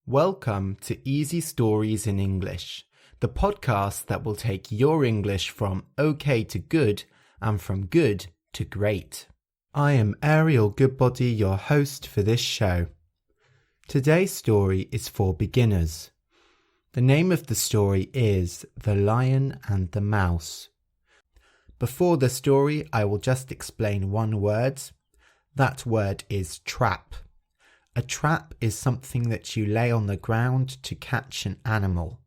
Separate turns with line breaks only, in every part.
Welcome to Easy Stories in English, the podcast that will take your English from okay to good and from good to great. I am Ariel Goodbody, your host for this show. Today's story is for beginners. The name of the story is The Lion and the Mouse. Before the story, I will just explain one word. That word is trap. A trap is something that you lay on the ground to catch an animal.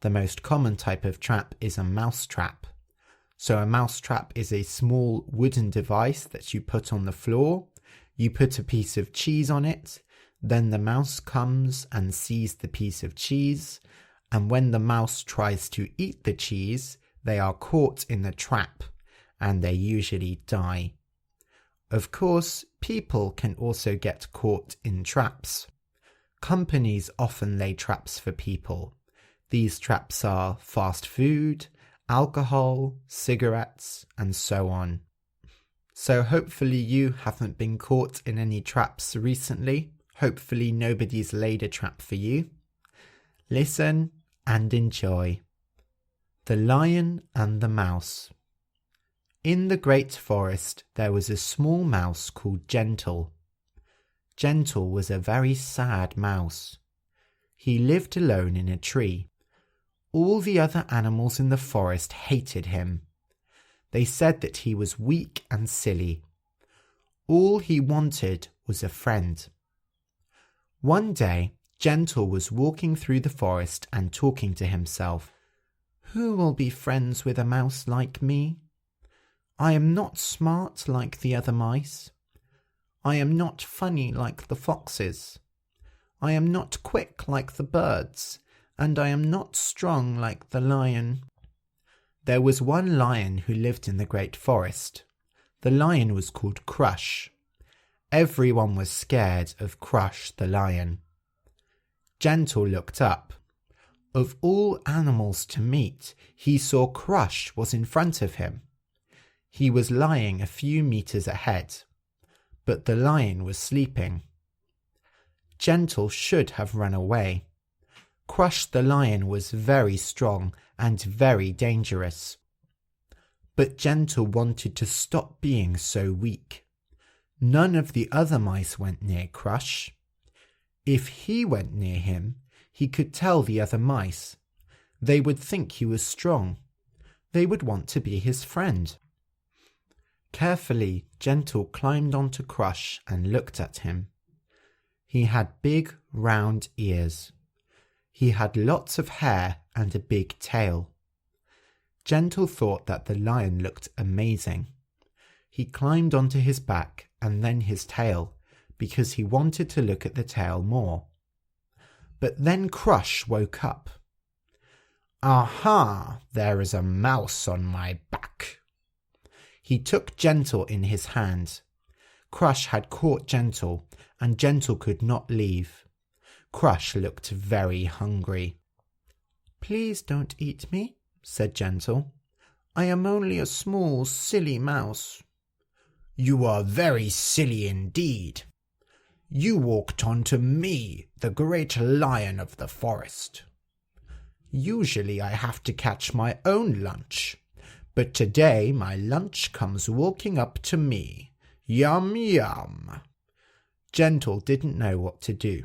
The most common type of trap is a mouse trap. So a mouse trap is a small wooden device that you put on the floor. You put a piece of cheese on it. Then the mouse comes and sees the piece of cheese. And when the mouse tries to eat the cheese, they are caught in the trap and they usually die. Of course, people can also get caught in traps. Companies often lay traps for people. These traps are fast food, alcohol, cigarettes, and so on. So hopefully you haven't been caught in any traps recently. Hopefully nobody's laid a trap for you. Listen and enjoy. The Lion and the Mouse. In the great forest there was a small mouse called Gentle. Gentle was a very sad mouse. He lived alone in a tree. All the other animals in the forest hated him. They said that he was weak and silly. All he wanted was a friend. One day, Gentle was walking through the forest and talking to himself. Who will be friends with a mouse like me? I am not smart like the other mice. I am not funny like the foxes. I am not quick like the birds, and I am not strong like the lion. There was one lion who lived in the great forest. The lion was called Crush. Everyone was scared of Crush the lion. Gentle looked up. Of all animals to meet, he saw Crush was in front of him. He was lying a few meters ahead, but the lion was sleeping. Gentle should have run away. Crush the lion was very strong and very dangerous. But Gentle wanted to stop being so weak. None of the other mice went near Crush. If he went near him, he could tell the other mice. They would think he was strong. They would want to be his friend. Carefully, Gentle climbed onto Crush and looked at him. He had big, round ears. He had lots of hair and a big tail. Gentle thought that the lion looked amazing. He climbed onto his back and then his tail, because he wanted to look at the tail more. But then Crush woke up. Aha! There is a mouse on my back. He took Gentle in his hand. Crush had caught Gentle, and Gentle could not leave. Crush looked very hungry. Please don't eat me, said Gentle. I am only a small, silly mouse. You are very silly indeed. You walked onto me, the great lion of the forest. Usually I have to catch my own lunch. But today my lunch comes walking up to me. Yum, yum. Gentle didn't know what to do.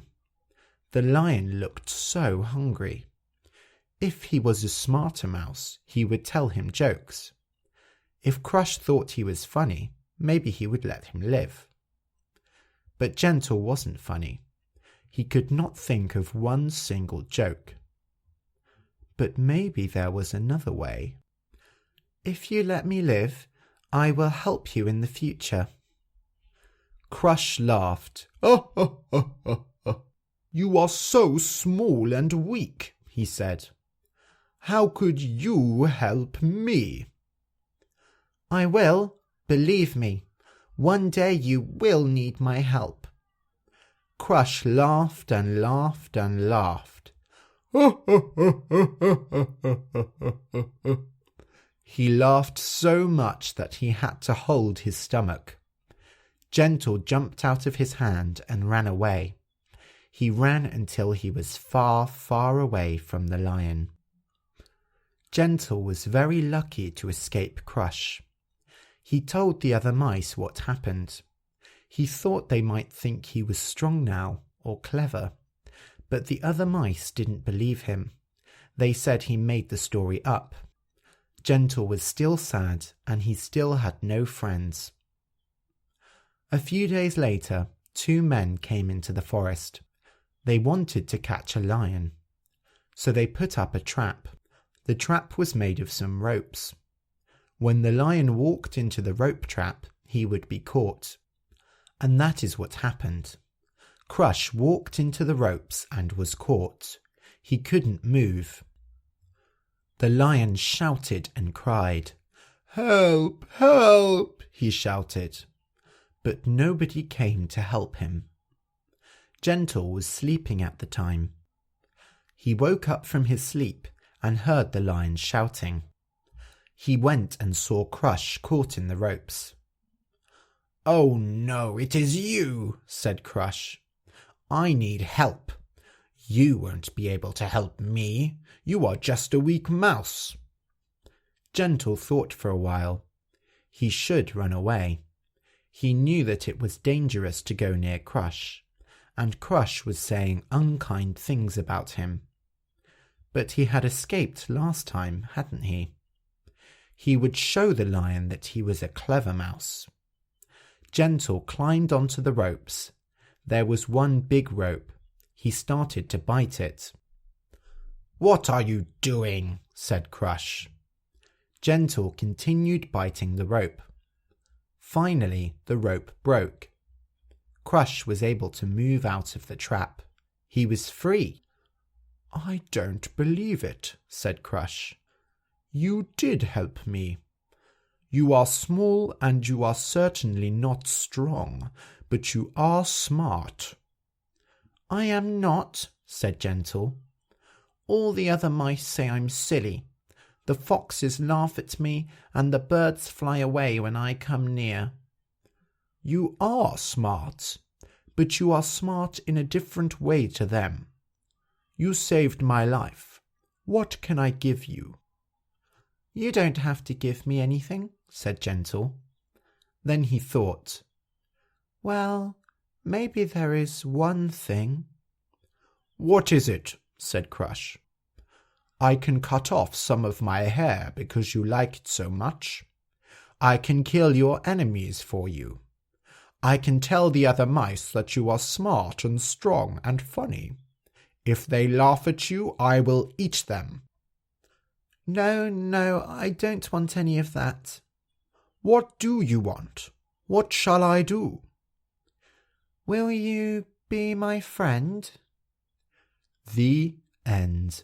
The lion looked so hungry. If he was a smarter mouse, he would tell him jokes. If Crush thought he was funny, maybe he would let him live. But Gentle wasn't funny. He could not think of one single joke. But maybe there was another way. If you let me live, I will help you in the future. Crush laughed. You are so small and weak, he said. How could you help me? I will, believe me. One day you will need my help. Crush laughed and laughed and laughed. He laughed so much that he had to hold his stomach. Gentle jumped out of his hand and ran away. He ran until he was far, far away from the lion. Gentle was very lucky to escape Crush. He told the other mice what happened. He thought they might think he was strong now, or clever, but the other mice didn't believe him. They said he made the story up. Gentle was still sad, and he still had no friends. A few days later, 2 men came into the forest. They wanted to catch a lion. So they put up a trap. The trap was made of some ropes. When the lion walked into the rope trap, he would be caught. And that is what happened. Crush walked into the ropes and was caught. He couldn't move. The lion shouted and cried. "Help! Help!" he shouted. But nobody came to help him. Gentle was sleeping at the time. He woke up from his sleep and heard the lion shouting. He went and saw Crush caught in the ropes. "Oh no, it is you," said Crush. "I need help. You won't be able to help me. You are just a weak mouse." Gentle thought for a while. He should run away. He knew that it was dangerous to go near Crush, and Crush was saying unkind things about him. But he had escaped last time, hadn't he? He would show the lion that he was a clever mouse. Gentle climbed onto the ropes. There was one big rope. He started to bite it. "What are you doing?" said Crush. Gentle continued biting the rope. Finally, the rope broke. Crush was able to move out of the trap. He was free. "I don't believe it," said Crush. "You did help me. You are small and you are certainly not strong, but you are smart." "I am not," said Gentle. "All the other mice say I'm silly. The foxes laugh at me and the birds fly away when I come near." "You are smart, but you are smart in a different way to them. You saved my life. What can I give you?" "You don't have to give me anything," said Gentle. Then he thought, "Well, maybe there is one thing." "What is it?" said Crush. "I can cut off some of my hair because you like it so much. I can kill your enemies for you. I can tell the other mice that you are smart and strong and funny. If they laugh at you, I will eat them." No, I don't want any of that." "What do you want? What shall I do?" "Will you be my friend?"
The end.